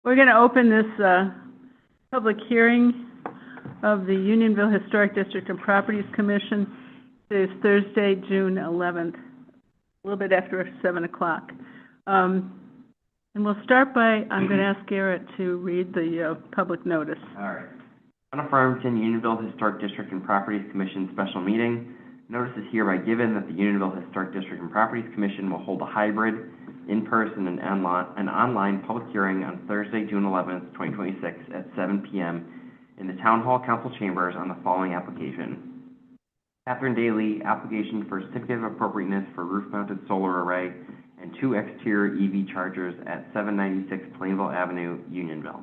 We're going to open this public hearing of the Unionville Historic District and Properties Commission. Today is Thursday, June 11th, a little bit after 7 o'clock. And we'll start by, I'm going to ask Garrett to read the public notice. All right. Town of Farmington, Unionville Historic District and Properties Commission special meeting. Notice is hereby given that the Unionville Historic District and Properties Commission will hold a hybrid, in-person and online public hearing on Thursday, June 11th, 2026 at 7 p.m. in the Town Hall Council Chambers on the following application. Catherine Daly, application for certificate of appropriateness for roof-mounted solar array and 2 exterior EV chargers at 796 Plainville Avenue, Unionville.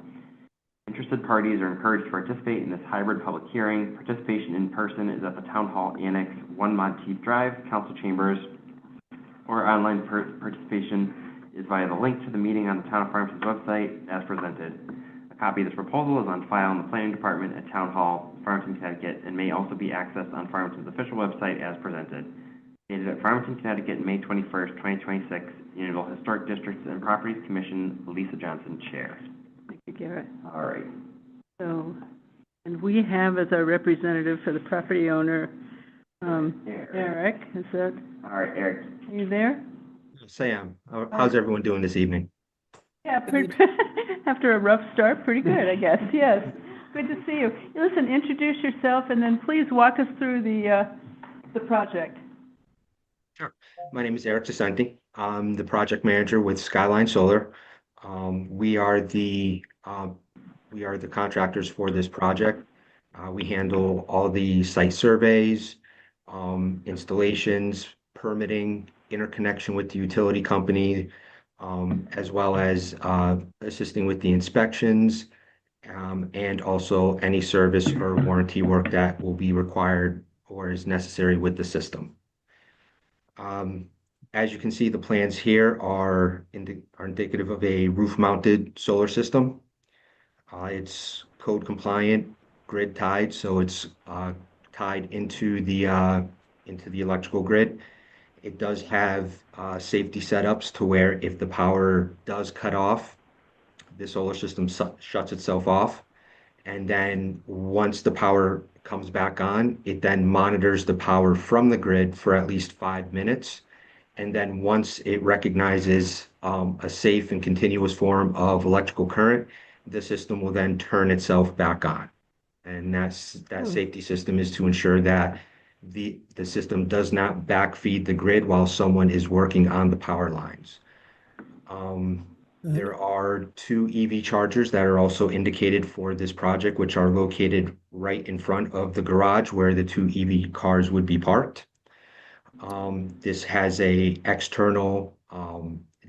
Interested parties are encouraged to participate in this hybrid public hearing. Participation in person is at the Town Hall Annex, 1 Monteith Drive, Council Chambers, or online participation is via the link to the meeting on the Town of Farmington's website as presented. A copy of this proposal is on file in the Planning Department at Town Hall, Farmington, Connecticut, and may also be accessed on Farmington's official website as presented. Dated at Farmington, Connecticut, May 21st, 2026, Unionville Historic Districts and Properties Commission, Lisa Johnson, Chair. Thank you, Garrett. All right. So, and we have as our representative for the property owner, Eric. Is that? All right, Eric. Are you there? Yes, I am. How's everyone doing this evening? Yeah, after a rough start, pretty good, I guess. Yes. Good to see you. Listen, introduce yourself and then please walk us through the project. Sure. My name is Eric DeSanti. I'm the project manager with Skyline Solar. We are the contractors for this project. We handle all the site surveys, installations, permitting, interconnection with the utility company, as well as assisting with the inspections, and also any service or warranty work that will be required or is necessary with the system. As you can see, the plans here are indicative of a roof-mounted solar system. It's code compliant, grid tied, so it's tied into the electrical grid. It does have safety setups to where if the power does cut off, the solar system shuts itself off. And then once the power comes back on, it then monitors the power from the grid for at least 5 minutes. And then once it recognizes a safe and continuous form of electrical current, the system will then turn itself back on. And that safety system is to ensure that the system does not backfeed the grid while someone is working on the power lines. There are 2 EV chargers that are also indicated for this project, which are located right in front of the garage where the 2 EV cars would be parked. This has a external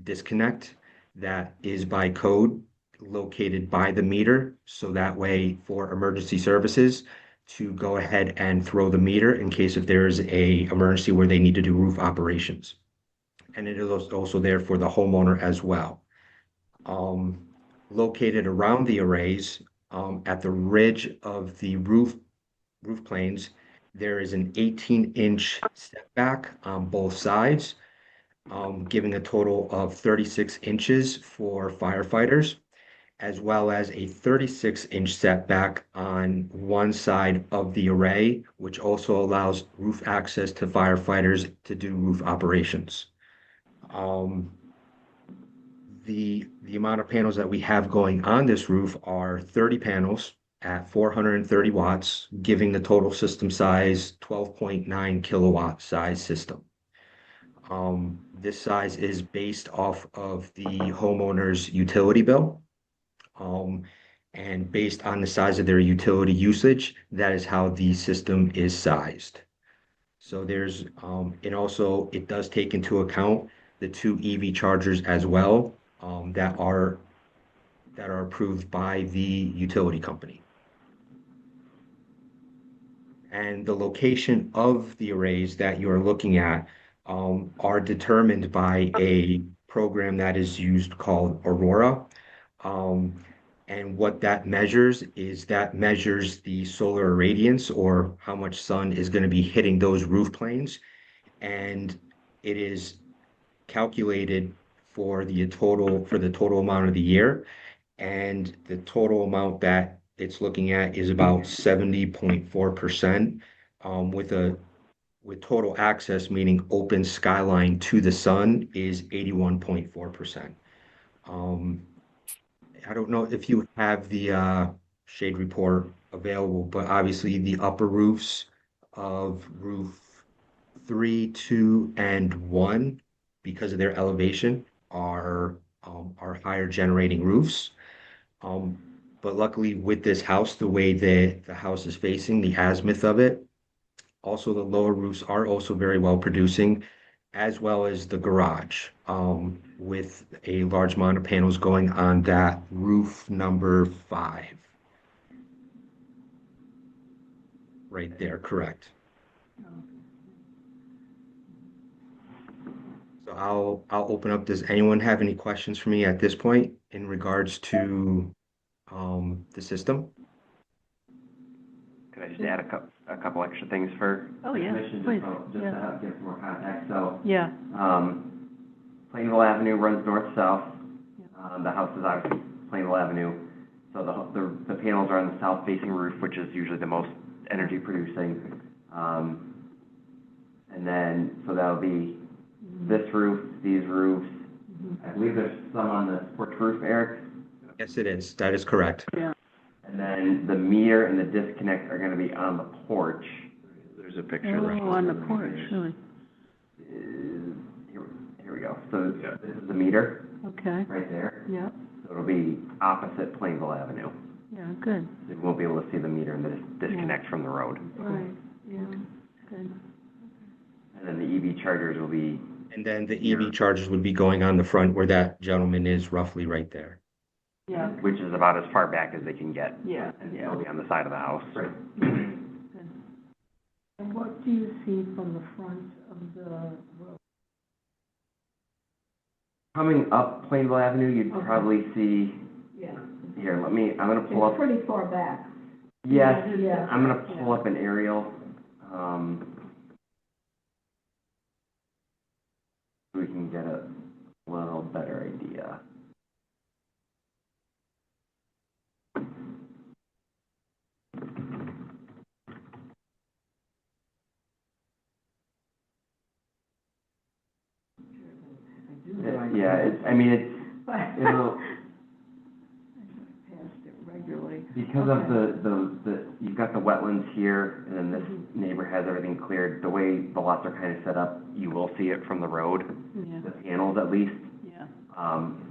disconnect that is by code located by the meter, so that way for emergency services to go ahead and throw the meter in case if there is a emergency where they need to do roof operations. And it is also there for the homeowner as well. Located around the arrays, at the ridge of the roof planes, there is an 18-inch setback on both sides, giving a total of 36 inches for firefighters, as well as a 36-inch setback on one side of the array, which also allows roof access to firefighters to do roof operations. The amount of panels that we have going on this roof are 30 panels at 430 watts, giving the total system size 12.9 kilowatt size system. This size is based off of the homeowner's utility bill. And based on the size of their utility usage, that is how the system is sized. So there's, and also it does take into account the 2 EV chargers as well, that are approved by the utility company. And the location of the arrays that you're looking at are determined by a program that is used called Aurora. And what that measures is that measures the solar irradiance, or how much sun is going to be hitting those roof planes. And it is calculated for the total amount of the year. and the total amount that it's looking at is about 70.4%, with total access, meaning open skyline to the sun, is 81.4%. Um, I don't know if you have the shade report available, but obviously the upper roofs of roof 3, 2, and 1, because of their elevation, are higher generating roofs. Um, but luckily with this house, the way that the house is facing, the azimuth of it, also the lower roofs are also very well producing, as well as the garage, with a large amount of panels going on that roof number 5. Right there, correct. So I'll open up. Does anyone have any questions for me at this point in regards to the system? Could I just add a couple extra things for Oh, the yeah, commission, please, just to yeah. help give some more context? So, Yeah, Plainville Avenue runs north-south. The house is obviously Plainville Avenue. So the panels are on the south-facing roof, which is usually the most energy producing. And then, so that'll be this roof, these roofs. I believe there's some on the porch roof, Eric. Yes, it is. That is correct. yeah. And then the meter and the disconnect are gonna be on the porch. There's a picture. Oh, on the porch, really? Here we go. So this is the meter Okay, right there. yeah, So it'll be opposite Plainville Avenue. yeah, good, You won't be able to see the meter and the disconnect from the road. right, yeah, good. And then the EV chargers will be, And then the EV chargers would be going on the front where that gentleman is, roughly right there. Yeah, which is about as far back as they can get. yeah, And yeah. it'll be on the side of the house. Right. Good. And what do you see from the front of the road? Coming up Plainville Avenue, you'd Okay. probably see, Yeah. here, I'm gonna pull up. pretty far back. Yes, Yeah. I'm gonna pull up an aerial, so we can get a little better idea. Yeah, it'll, Passed it regularly. because of the, you've got the wetlands here, and then this neighbor has everything cleared, the way the lots are kind of set up, you will see it from the road, Yeah, the panels at least. yeah,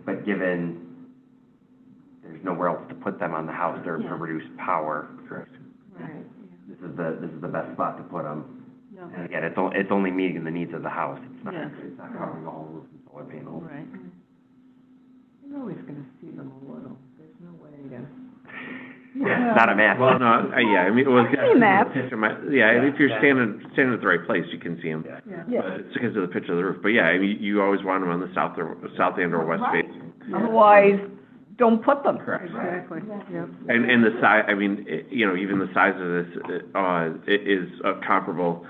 But given there's nowhere else to put them on the house, they're Yeah. produce power. right, This is the best spot to put them. yeah, And again, it's only meeting the needs of the house. Yes. It's not covering the whole roof and solar panels. right. You're always gonna see them a little, there's no way to. Not a match. Well, no, yeah, I mean, well, I've seen that. yeah, if you're standing at the right place, you can see them. Yeah. But it's because of the pitch of the roof. But yeah, I mean, you always want them on the south end or west face. Otherwise, don't put them. Correct. Exactly, yep. And the size, I mean, even the size of this, it is comparable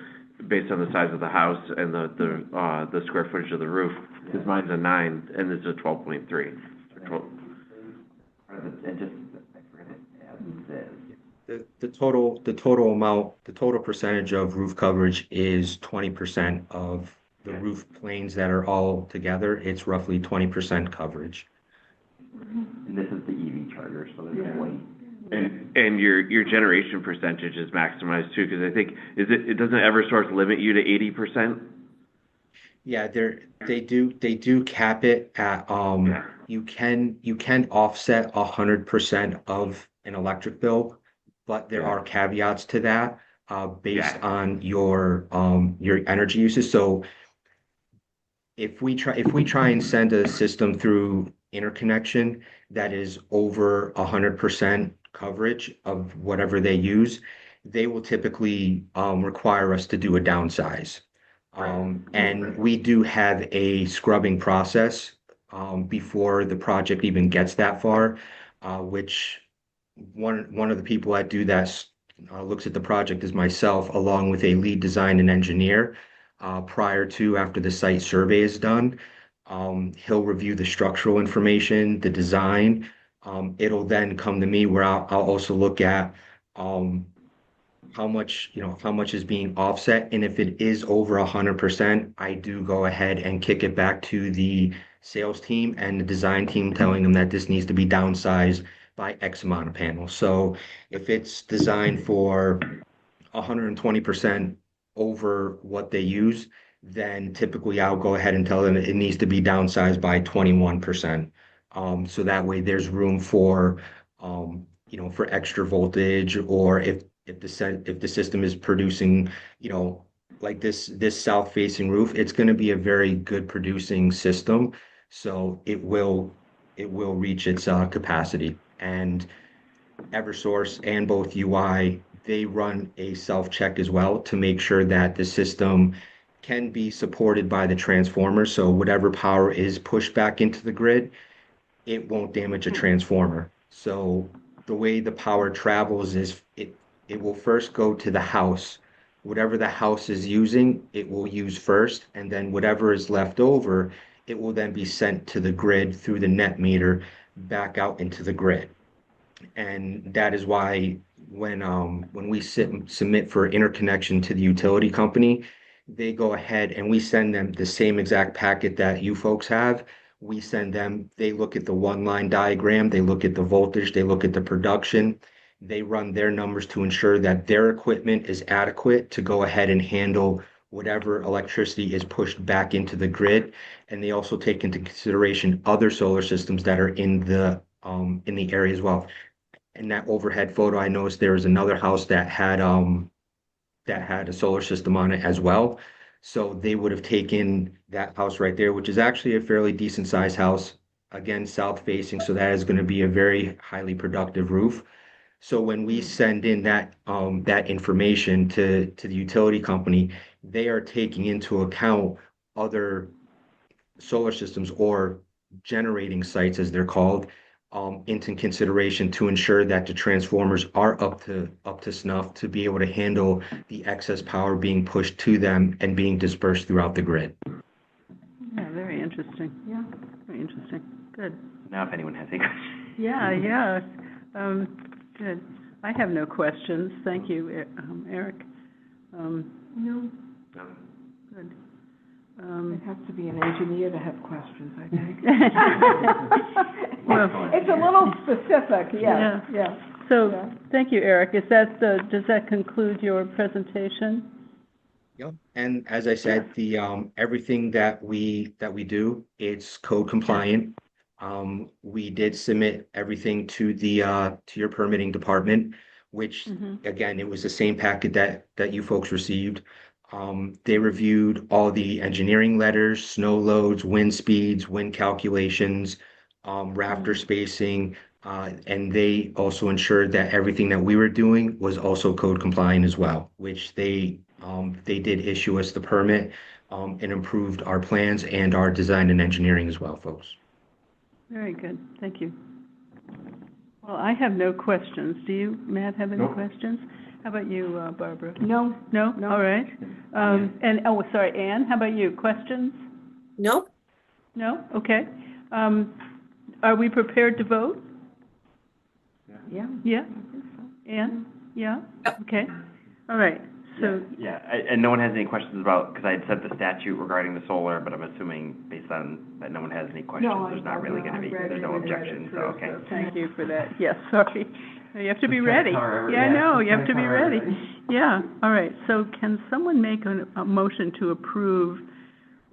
based on the size of the house and the square footage of the roof. Because mine's a 9 and this is a 12.3. And just, I forget it, as is. The total percentage of roof coverage is 20% of the roof planes that are all together. It's roughly 20% coverage. And this is the EV charger, so there's only, And your generation percentage is maximized too, because I think, it doesn't Eversource limit you to 80%? Yeah, they do cap it at, you can offset 100% of an electric bill, but there are caveats to that, based on your energy uses. So if we try and send a system through interconnection that is over 100% coverage of whatever they use, they will typically require us to do a downsize. And we do have a scrubbing process before the project even gets that far, which one of the people that do that looks at the project is myself, along with a lead design and engineer. After the site survey is done, he'll review the structural information, the design, It'll then come to me where I'll also look at, um, how much, how much is being offset. And if it is over 100%, I do go ahead and kick it back to the sales team and the design team, telling them that this needs to be downsized by X amount of panels. So if it's designed for 120% over what they use, then typically I'll go ahead and tell them it needs to be downsized by 21%. So that way there's room for, for extra voltage, or if the system is producing, like this south facing roof, it's going to be a very good producing system. So it will reach its capacity. And Eversource and both UI, they run a self-check as well to make sure that the system can be supported by the transformer. So whatever power is pushed back into the grid, it won't damage a transformer. So the way the power travels is it will first go to the house. Whatever the house is using, it will use first, and then whatever is left over, it will then be sent to the grid through the net meter back out into the grid. And that is why when we submit for interconnection to the utility company, they go ahead and we send them the same exact packet that you folks have. We send them, they look at the one line diagram, they look at the voltage, they look at the production, they run their numbers to ensure that their equipment is adequate to go ahead and handle whatever electricity is pushed back into the grid. And they also take into consideration other solar systems that are in the area as well. In that overhead photo, I noticed there was another house that had a solar system on it as well. So they would have taken that house right there, which is actually a fairly decent sized house. Again, south facing, so that is going to be a very highly productive roof. So when we send in that information to the utility company, they are taking into account other solar systems, or generating sites as they're called, into consideration to ensure that the transformers are up to snuff to be able to handle the excess power being pushed to them and being dispersed throughout the grid. Yeah, very interesting. Yeah, very interesting. Good. Now, if anyone has any questions. Yeah, yeah. Good. I have no questions. Thank you, Eric. No. Good. It has to be an engineer to have questions, I think. Well, It's a little specific, Yeah. yeah. So, Yeah. thank you, Eric. Does that conclude your presentation? Yep. And as I said, the everything that we do, it's code compliant. We did submit everything to your permitting department, which Mhm. again, it was the same packet that you folks received. They reviewed all the engineering letters, snow loads, wind speeds, wind calculations, rafter spacing, and they also ensured that everything that we were doing was also code compliant as well, which they did issue us the permit, and improved our plans and our design and engineering as well, folks. Very good. Thank you. Well, I have no questions. Do you, Matt, have any Nope. questions? How about you, Barbara? No, No? No. All right. Sorry, Anne, how about you? Questions? Nope. No? Okay. Are we prepared to vote? yeah. Yeah? Anne? Yeah? Okay. All right. So, Yeah, and no one has any questions about, because I had said the statute regarding the solar, but I'm assuming based on that no one has any questions, No, there's not really gonna be, there's no objection, so, okay. thank you for that. Yes, sorry. You have to be ready. Sorry, Yeah, yeah. no, you have to be Sorry. ready. Yeah, all right. So can someone make a motion to approve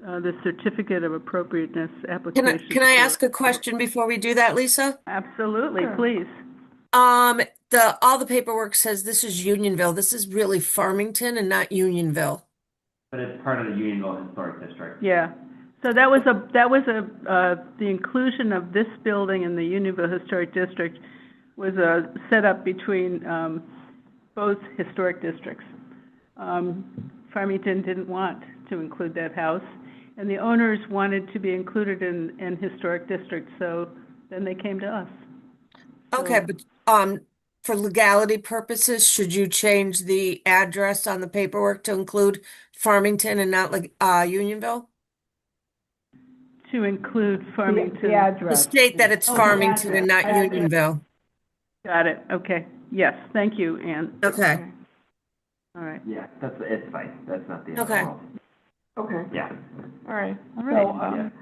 the certificate of appropriateness application? Can I for- ask a question before we do that, Lisa? Absolutely, Sure. please. All the paperwork says this is Unionville. This is really Farmington and not Unionville. But it's part of the Unionville Historic District. Yeah. So the inclusion of this building in the Unionville Historic District was set up between both historic districts. Farmington didn't want to include that house, and the owners wanted to be included in historic districts, so then they came to us. Okay, but for legality purposes, should you change the address on the paperwork to include Farmington and not like Unionville? to include Farmington. The To address. state that it's Oh, Farmington and not address. Unionville. Got it, okay. Yes, thank you, Ann. Okay, All right. Yeah, it's fine. That's not the end of the Okay. world. Okay, Yeah. all right. All So, right.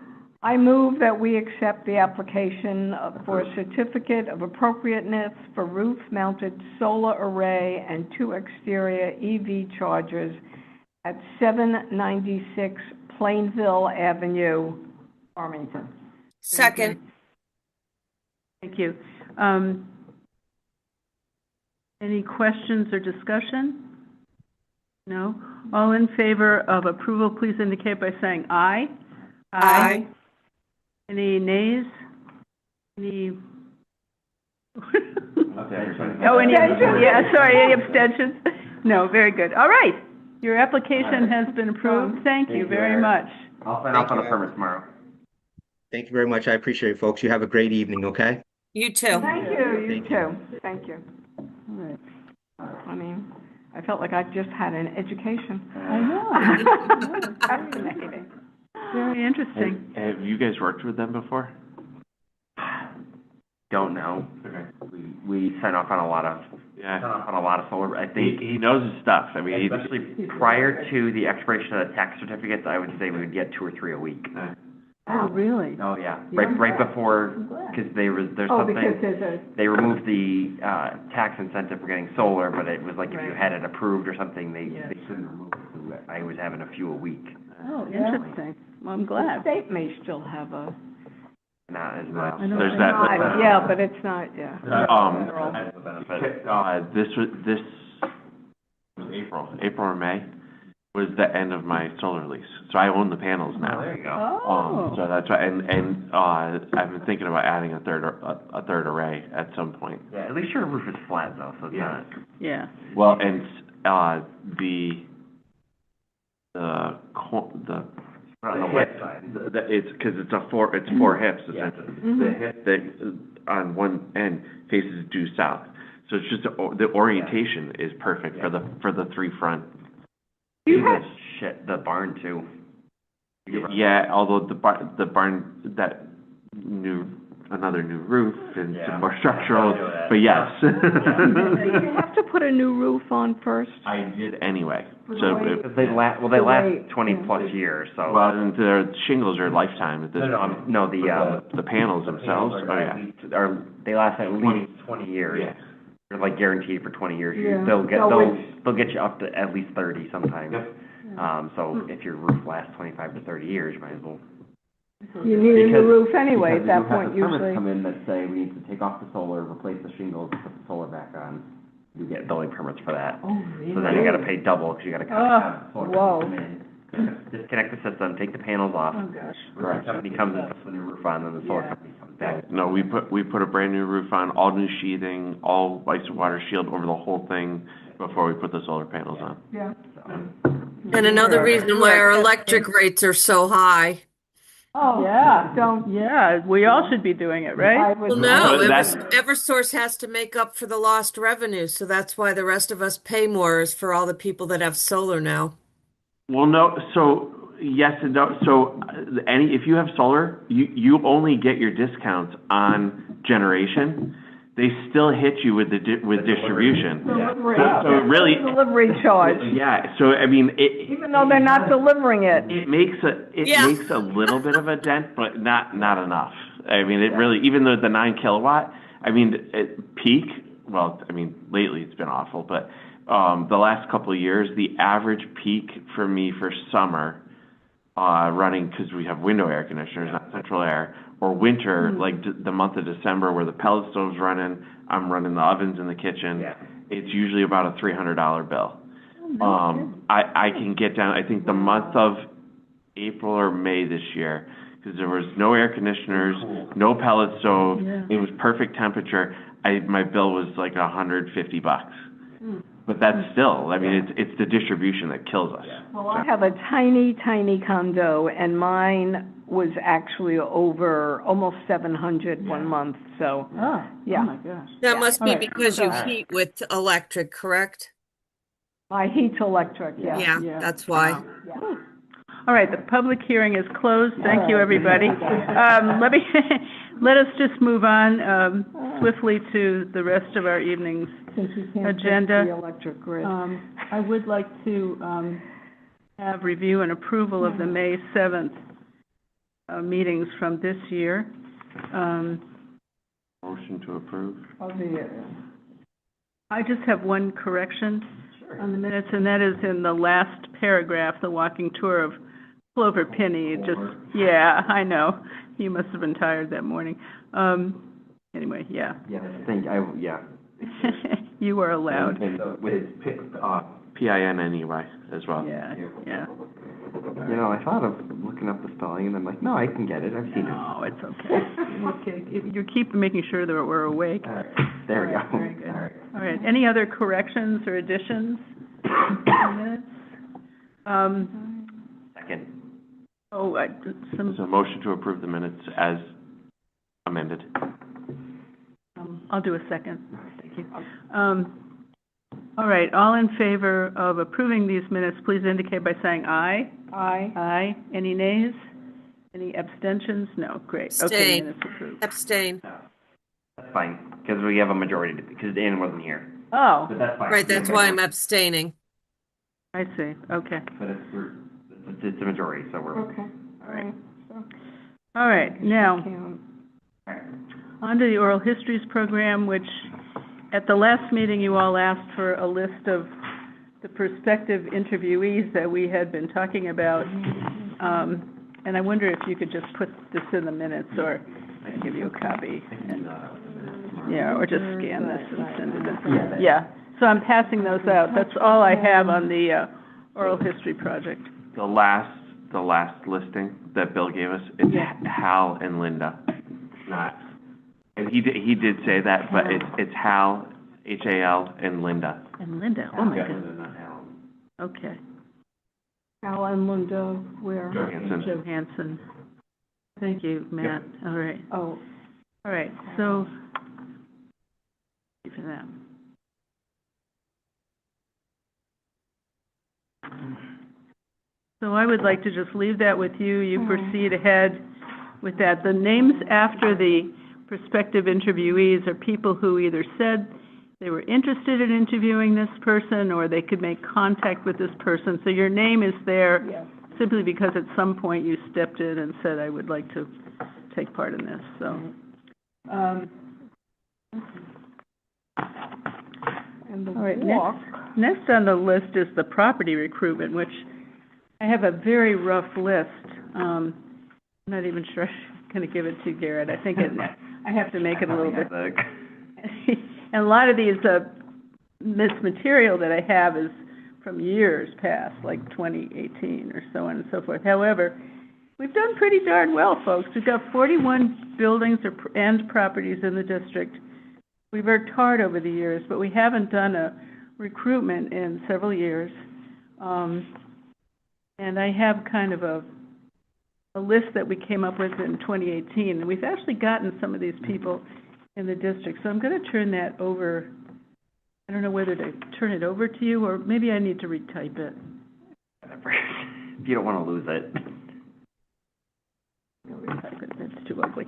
I move that we accept the application for a certificate of appropriateness for roof-mounted solar array and 2 exterior EV chargers at 796 Plainville Avenue, Farmington. second. Thank you. Any questions or discussion? No? All in favor of approval, please indicate by saying aye. Aye. Any nays? Any? Okay. Oh, any, yeah, sorry, any abstentions? No, very good. All right. Your application has been approved. Thank you Thank you, very Eric. much. I'll sign off on the Thank you. permit tomorrow. Thank you very much. I appreciate it, folks. You have a great evening, okay? You too. Thank you, you Thank too. Thank you. All right. I mean, I felt like I just had an education. I know. Fascinating. Very interesting. Have you guys worked with them before? Don't know. We sign off on a lot of solar, I think. He knows his stuff. I mean, Especially prior to the expiration of the tax certificates, I would say we would get 2 or 3 a week. Oh, really? Oh, yeah. Right before, because there's Oh, because something, there's they removed the, tax incentive for getting solar, but it was like if you Right. had it approved or something, they Yes. couldn't remove it. So I was having a few a week, Oh, Yeah. interesting. Well, I'm the glad. state may still have a, not as much. I don't there's think that. so. yeah, but it's not, yeah. That's the benefit. This was April or May was the end of my solar lease. So I own the panels now. There you go. Oh. So that's why, and I've been thinking about adding a third array at some point. Yeah, at least your roof is flat though, so it's Yeah. not. Yeah. Well, and, the On the west side. it's, cause it's 4 hips Yeah. essentially. The hip that, on one end faces due south. So it's just, the orientation is perfect for the 3 front. Even the barn too. Yeah, although the barn, that another new roof and Yeah. some more structural, I know that. but yes. You have to put a new roof on first? I did anyway, For the so, way- Because they last The way- 20 yeah. plus years, so. well, and the shingles are lifetime at this point. No, The panels themselves, oh yeah. They last at least 20 years. Yeah. They're like guaranteed for 20 years. Yeah. They'll get, So they'll get you up to at least 30 sometimes. Yep. So if your roof lasts 25 to 30 years, you might as well. You need a new Because- roof anyway because at you that have point the permits usually. come in that say we need to take off the solar, replace the shingles, put the solar back on. You get building permits for that. Oh, really? So then you gotta pay double, because you gotta have the solar whoa. company come in, disconnect the system, take the panels off. Oh, gosh. The company comes in, puts the new roof on, then the solar Yeah. company comes back. No, we put a brand new roof on, all new sheathing, all ice and water shield over the whole thing before we put the solar panels on. Yeah. And another reason why our electric rates are so high. Oh, Yeah. don't. Yeah, we all should be doing it, right? I would. Well, no, No, that's- Eversource has to make up for the lost revenue, so that's why the rest of us pay more is for all the people that have solar now. Well, no, so yes and no. So if you have solar, you only get your discounts on generation. They still hit you with with distribution. Delivery. So it really, Delivery charge, yeah, so I mean, even though they're not delivering it. it makes Yeah. a little bit of a dent, but not enough. I mean, it really, even though the 9 kilowatt, I mean, at peak, well, I mean, lately it's been awful, but the last couple of years, the average peak for me for summer, running, because we have window air conditioners, not central air, or winter, like the month of December where the pellet stove's running, I'm running the ovens in the kitchen. Yeah. It's usually about a $300 bill. I can get down, I think the month of April or May this year, because there was no air conditioners, no pellet stove, Yeah. it was perfect temperature. My bill was like $150. But that's still, I mean, it's the distribution that kills us. Well, I have a tiny, tiny condo, and mine was actually over almost 700 one month, so, Oh, Yeah. oh my gosh. That must be All right. because you So- heat with electric, correct? my heat's electric, yeah. Yeah, Yeah. that's why. Yeah. All right, the public hearing is closed. Thank you, everybody. Let us just move on swiftly to the rest of our evening's Since we can't fix agenda. the electric grid. I would like to have review and approval of the May 7th meetings from this year. Motion to approve. I just have one correction on the minutes, and that is in the last paragraph, the walking tour of Clover Penny. It just, yeah, I know. You must have been tired that morning. Anyway, yeah. Yes, yeah. You are allowed. And with P-I-N-N-E-Y as well. Yeah, yeah. You know, I thought of looking up the spelling, and I'm like, no, I can get it. I've seen it. No, it's okay. Okay, you keep making sure that we're awake. All right, there we go. Very good. All right. All right, any other corrections or additions to the minutes? Second. Oh, There's a motion to approve the minutes as amended. I'll do a second. Thank you. All right, all in favor of approving these minutes, please indicate by saying aye. Aye. Aye. Any nays? Any abstentions? No, great. Okay, Abstain. minutes approved. Abstain. That's fine, because we have a majority, because Dan wasn't here. Oh, But that's fine. Right, that's why I'm abstaining. I see, okay. But it's a majority, so we're. Okay. All right. So, All right, now, count. on to the oral histories program, which at the last meeting, you all asked for a list of the prospective interviewees that we had been talking about. And I wonder if you could just put this in the minutes, or I'll give you a copy. Yeah, or just scan this and send it in. Yeah, so I'm passing those out. That's all I have on the oral history project. The last listing that Bill gave us, it's Hal and Linda. Not, and he did say that, but it's Hal, H-A-L, and Linda. And Linda, oh my goodness. Okay. Al and Linda, where? Johansson. Johansson. Thank you, Matt. All right. Oh, All right, so, for that. So I would like to just leave that with you. You proceed ahead with that. The names after the prospective interviewees are people who either said they were interested in interviewing this person, or they could make contact with this person. So your name is there yes. simply because at some point you stepped in and said, I would like to take part in this, so. And the All right, walk. Next on the list is the property recruitment, which I have a very rough list. I'm not even sure I'm going to give it to you, Garrett. I think I have to make it a little bit. And a lot of these, this material that I have is from years past, like 2018 or so on and so forth. However, we've done pretty darn well, folks. We've got 41 buildings and properties in the district. We've worked hard over the years, but we haven't done a recruitment in several years. And I have kind of a list that we came up with in 2018, and we've actually gotten some of these people in the district. So I'm going to turn that over. I don't know whether to turn it over to you, or maybe I need to retype it. If you don't want to lose it. No, retype it. It's too ugly.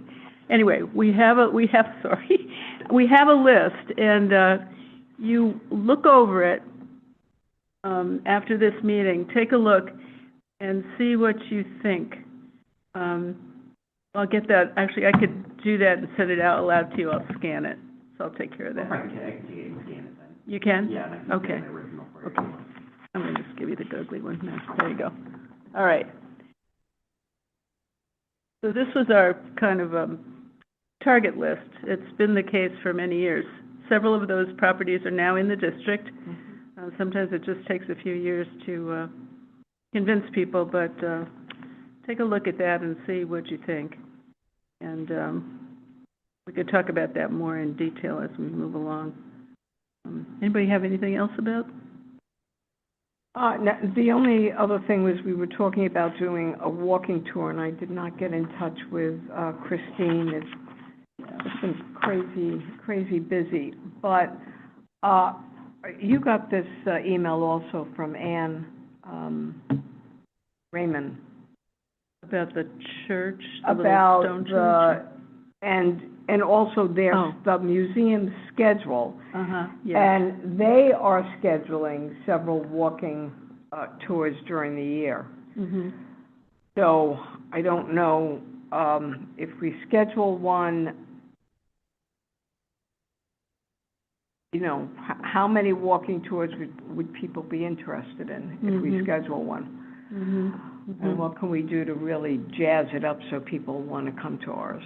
Anyway, we have a list, and you look over it after this meeting. Take a look and see what you think. I'll get that. Actually, I could do that and send it out aloud to you. I'll scan it, so I'll take care of that. I can scan it then. You can? Yeah, and I can Okay. scan the original for you. Okay. I'm going to just give you the ugly one now. There you go. All right. So this was our kind of target list. It's been the case for many years. Several of those properties are now in the district. Sometimes it just takes a few years to convince people, but take a look at that and see what you think. And we could talk about that more in detail as we move along. Anybody have anything else about? No, the only other thing was we were talking about doing a walking tour, and I did not get in touch with Christine. It's been crazy busy. But you got this email also from Ann Raymond, About the church, the little about stone church? and also their, Oh. the museum schedule. Uh-huh, yeah. And they are scheduling several walking, tours during the year. Mm-hmm. So I don't know, if we schedule one, you know, how many walking tours would people be interested in if we Mhm. schedule one? Mm-hmm. And what can we do to really jazz it up so people want to come to ours?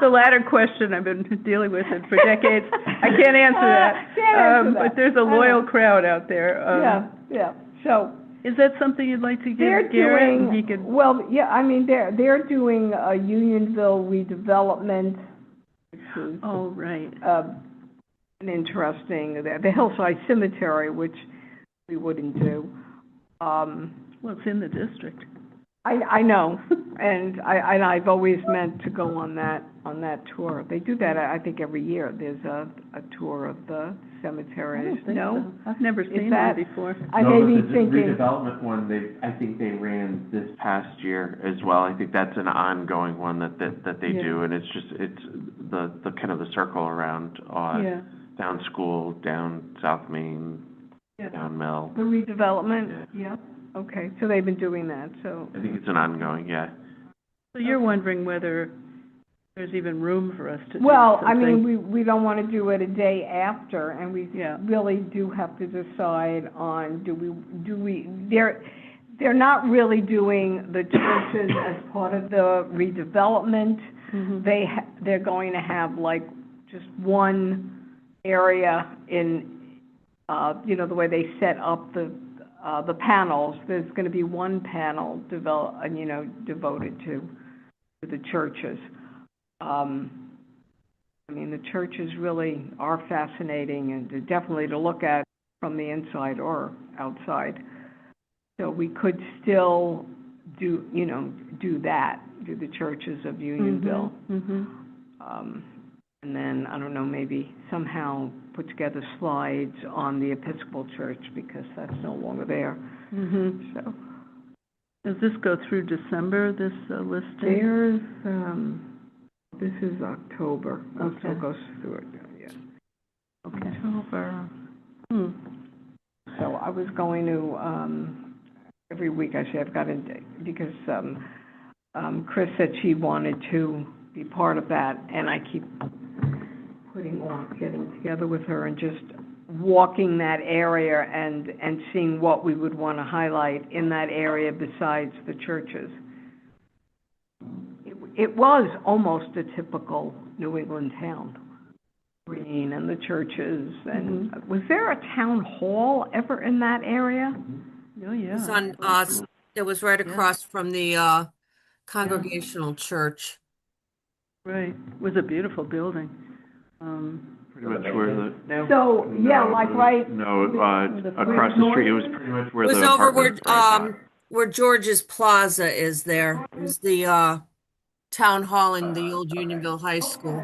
The latter question I've been dealing with it for decades. I can't answer that. Can't answer that. But there's a I know. loyal crowd out there. Yeah. So Is that something you'd like to they're give Garrett? And he doing, could, well, yeah, I mean, they're doing a Unionville redevelopment, which is, oh, right. an interesting, the Hillside Cemetery, which we wouldn't do. Well, it's in the district. I know, and I've always meant to go on that tour. They do that, I think, every year. There's a tour of the I cemeteries. don't think No? so. I've never Is seen that- one before. I may be The thinking, redevelopment one, I think they ran this past year as well. I think that's an ongoing one that they Yeah. do, and it's the kind of the circle around, Yeah. down School, down South Main, Yeah. down Mill. the redevelopment? Yeah. Okay, so they've been doing that, so. I think it's an ongoing, yeah. So you're wondering whether there's even room for us to do Well, I something? mean, we don't want to do it a day after, and we Yeah. really do have to decide on, do we, they're not really doing the churches as part of the redevelopment. Mhm. They're going to have like just one area in, you know, the way they set up the panels. There's going to be one panel devoted to the churches. I mean, the churches really are fascinating and definitely to look at from the inside or outside. So we could still do the churches of Unionville. Mhm. And then, I don't know, maybe somehow put together slides on the Episcopal Church, because that's no longer there, Mhm. so. Does this go through December, this listing? There's, this is October, it Okay. still goes through it, yeah. Okay. October. Hmm. So I was going to, every week I say I've got to, because, Chris said she wanted to be part of that, and I keep getting together with her and just walking that area and seeing what we would want to highlight in that area besides the churches. It was almost a typical New England town. Green and the churches, and was there a town hall ever in that area? Oh, yeah. It's on, it was right across from the, Congregational Church. Right. It was a beautiful building. Pretty much where the. So, yeah, like right, No, the across the street, it was pretty much where It the was over apartments are. where George's Plaza is there. It was the, town hall in the old Unionville High School.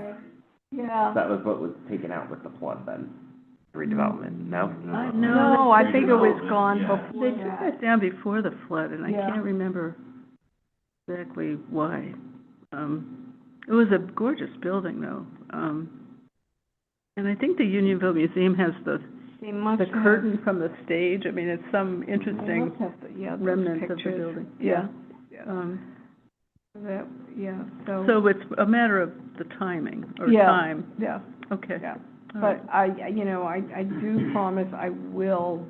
yeah. That was what was taken out with the flood then, redevelopment, no? No, I think it was gone Yeah. before They took that. that down before the flood, and I Yeah. can't remember exactly why. It was a gorgeous building, though. And I think the Unionville Museum has the They must the have- curtain from the stage. I mean, it's some they interesting must have the- yeah, those remnants of the pictures. building. Yeah. So So, it's a matter of the timing, or Yeah. time. yeah, Okay. yeah. All But right. I do promise I will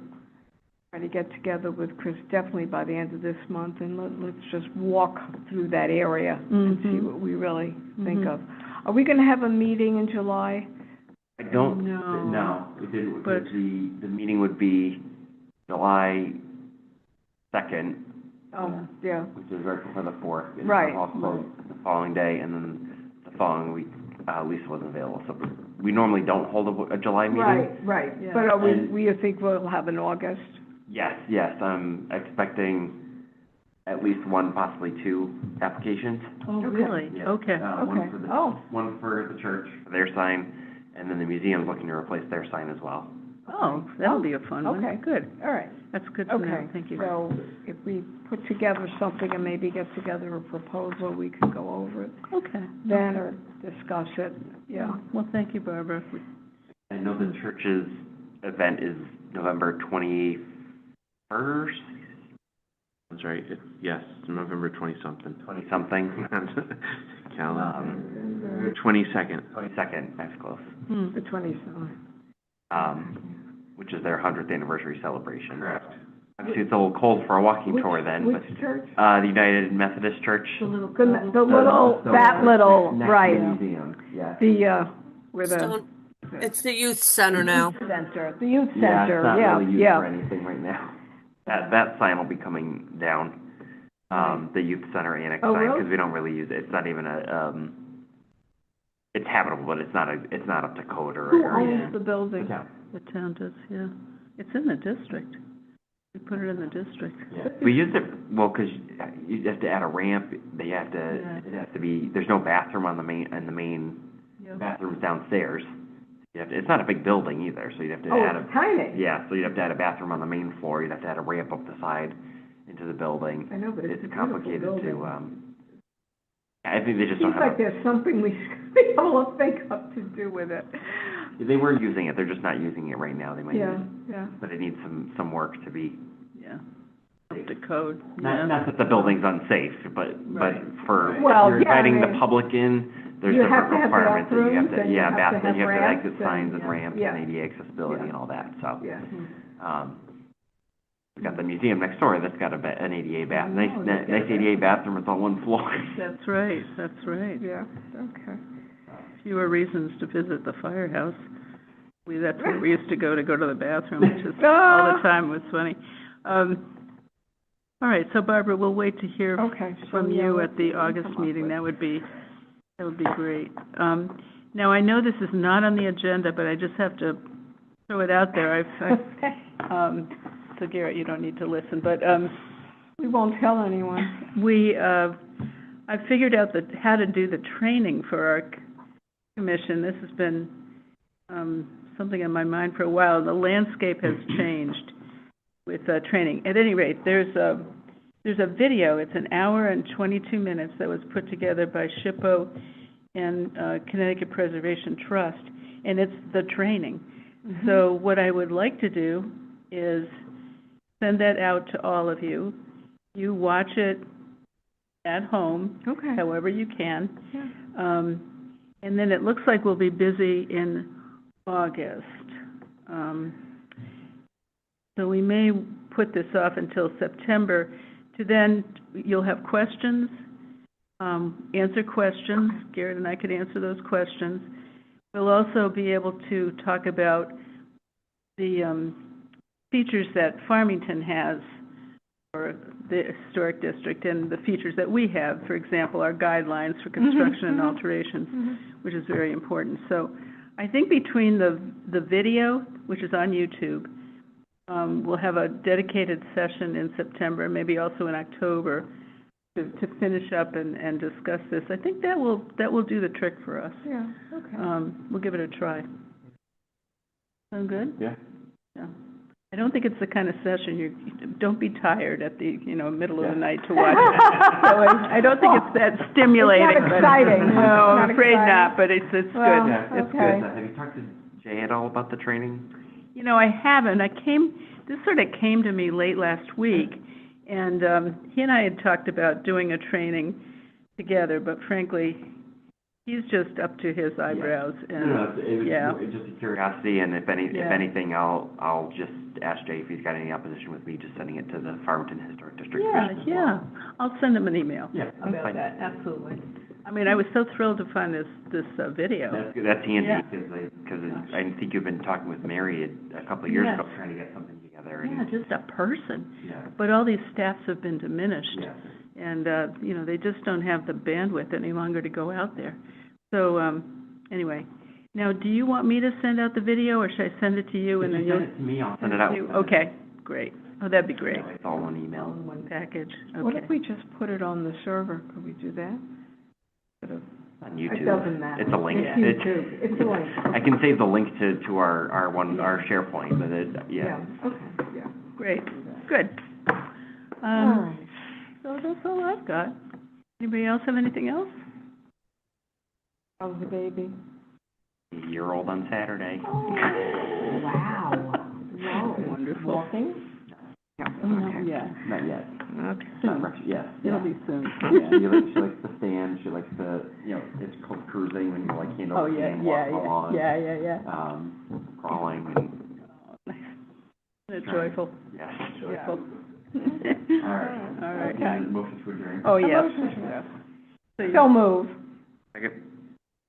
try to get together with Chris definitely by the end of this month, and let's just walk through that area and see Mhm. what we really think Mhm. of. Are we gonna have a meeting in July? I don't, No. no, it didn't, But- because the meeting would be July 2nd, Oh, yeah, which is right before the 4th. and Right. I'll close the following day, and then the following week, Lisa wasn't available, so we normally don't hold a July meeting. right. Yeah. But And- we think we'll have in August? Yes, I'm expecting at least one, possibly two applications. Oh, Okay. really? Yeah. Okay. One Okay. for Oh. one for the church, for their sign, and then the museum's looking to replace their sign as well. Oh, that'll be a fun one. Okay. Good. All right. That's good to know. Okay, Thank you. so if we put together something and maybe get together a proposal, we can go over it Okay. then or discuss it, yeah. Well, thank you, Barbara. I know the church's event is November 21st, That's right, yes, November 20-something. 20-something, Calendar. 22nd. 22nd, that's close, The 27th. which is their 100th anniversary celebration. Correct. Obviously, it's a little cold for a walking tour then, but, Which church? the United Methodist Church. The little, that little, Next to right, the museum, yeah. the, where the. Stone, it's the youth center now. Center, the youth Yeah, center, it's not yeah, really used yeah. for anything right now. That sign will be coming down, the youth center annex Oh, sign, really? because we don't really use it. It's not even it's habitable, but it's not up to code or. Who or- owns the building? Yeah. The town does, yeah. It's in the district. We put it in the district. We used it, well, because you have to add a ramp, it has to be, there's no bathroom on the main Yeah. bathroom's downstairs. It's not a big building either, so you'd have to Oh, add it's tiny. yeah, so you'd have to add a bathroom on the main floor, you'd have to add a ramp up the side into the building. I know, but it's a It's beautiful complicated building. I think they just don't Seems have, like there's something we should be able to think of to do with it. they were using it, they're just not using it right now, they might use Yeah, it. yeah. But it needs some work to be, Yeah. Up to code. Yeah. not that the building's unsafe, but Right. for, if Well, you're yeah, I inviting the mean, public in, there's you have different to have requirements that you have bathrooms, to, and you yeah, have to then you have have to exit ramps, signs and, and ramps yeah. and ADA accessibility Yeah. and all that, so. Yeah. We got the museum next door that's got an ADA bath, Oh, nice they get it. ADA bathroom, it's on one floor. That's right, that's right. Yeah, okay. Fewer reasons to visit the firehouse. That's where we used to go to the bathroom, which is all the time, it was funny. All right, so Barbara, we'll wait to hear Okay. so, from yeah, you what at the we can August come up meeting. with. That would be great. Now, I know this is not on the agenda, but I just have to throw it out there. So Garrett, you don't need to listen, but, We won't tell anyone. I figured out how to do the training for our commission. This has been, something on my mind for a while. The landscape has changed with, training. At any rate, there's a video. It's an hour and 22 minutes that was put together by SHPO and, Connecticut Preservation Trust, and it's the training. Mm-hmm. So what I would like to do is send that out to all of you. You watch it at home, Okay. however you can. Yeah. And then it looks like we'll be busy in August. So we may put this off until September to then, you'll have questions, answer questions. Garrett and I could answer those questions. We'll also be able to talk about the, features that Farmington has for the historic district and the features that we have, for example, our guidelines for construction and alterations, which is very important. So I think between the video, which is on YouTube, we'll have a dedicated session in September, maybe also in October, to finish up and discuss this. I think that will do the trick for us. Yeah, okay. We'll give it a try. Sound good? Yeah. Yeah. I don't think it's the kind of session don't be tired at the, middle of the night to watch it. So I don't think it's that stimulating. It's not but- exciting. No, I'm Not afraid exciting. not, but it's good. Well, It's okay. good. Have you talked to Jay at all about the training? I haven't. This sort of came to me late last week, and he and I had talked about doing a training together, but frankly, he's just up to his eyebrows. And It was just a curiosity, and if Yeah. anything, I'll just ask Jay if he's got any opposition with me just sending it to the Farmington Historic District Commission as Yeah. well. I'll send him an email Yeah, that's about fine. that, absolutely. I mean, I was so thrilled to find this video. That's handy, Yeah. because I think you've been talking with Mary a couple of years Yes. ago, trying to get something together. Yeah, And, just a person. yeah. But all these staffs have been diminished. Yeah. And, they just don't have the bandwidth any longer to go out there. So, anyway. Now, do you want me to send out the video, or should I send it to you and then If you you'll? send it to me, I'll send it out. Okay, great. Oh, that'd be great. It's all one All email. in one package, What okay. if we just put it on the server? Could we do that? Sort of, on YouTube. It doesn't matter. It's a link. It's YouTube. It's a link. I can save the link to our SharePoint, but Yeah, okay, yeah. Great, good. All right. So that's all I've got. Anybody else have anything else? How's the baby? a year-old on Saturday. Oh, wow. Wow. Wonderful. Walking? Yeah. Yeah, Not yet. okay, Not soon. much, yes. It'll yeah. be soon, Yeah, yeah. she likes to stand, she likes to, it's called cruising, when you're like hand Oh, over yeah, hand, yeah, walking along. yeah. Crawling and, Nice. Joyful, yeah. joyful. All right. All right. Motion to adjourn. Oh, yes. Yes. So So you, move. Second.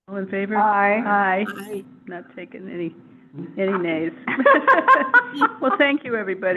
all in favor? Aye. Aye. Not taking any nays. Well, thank you, everybody.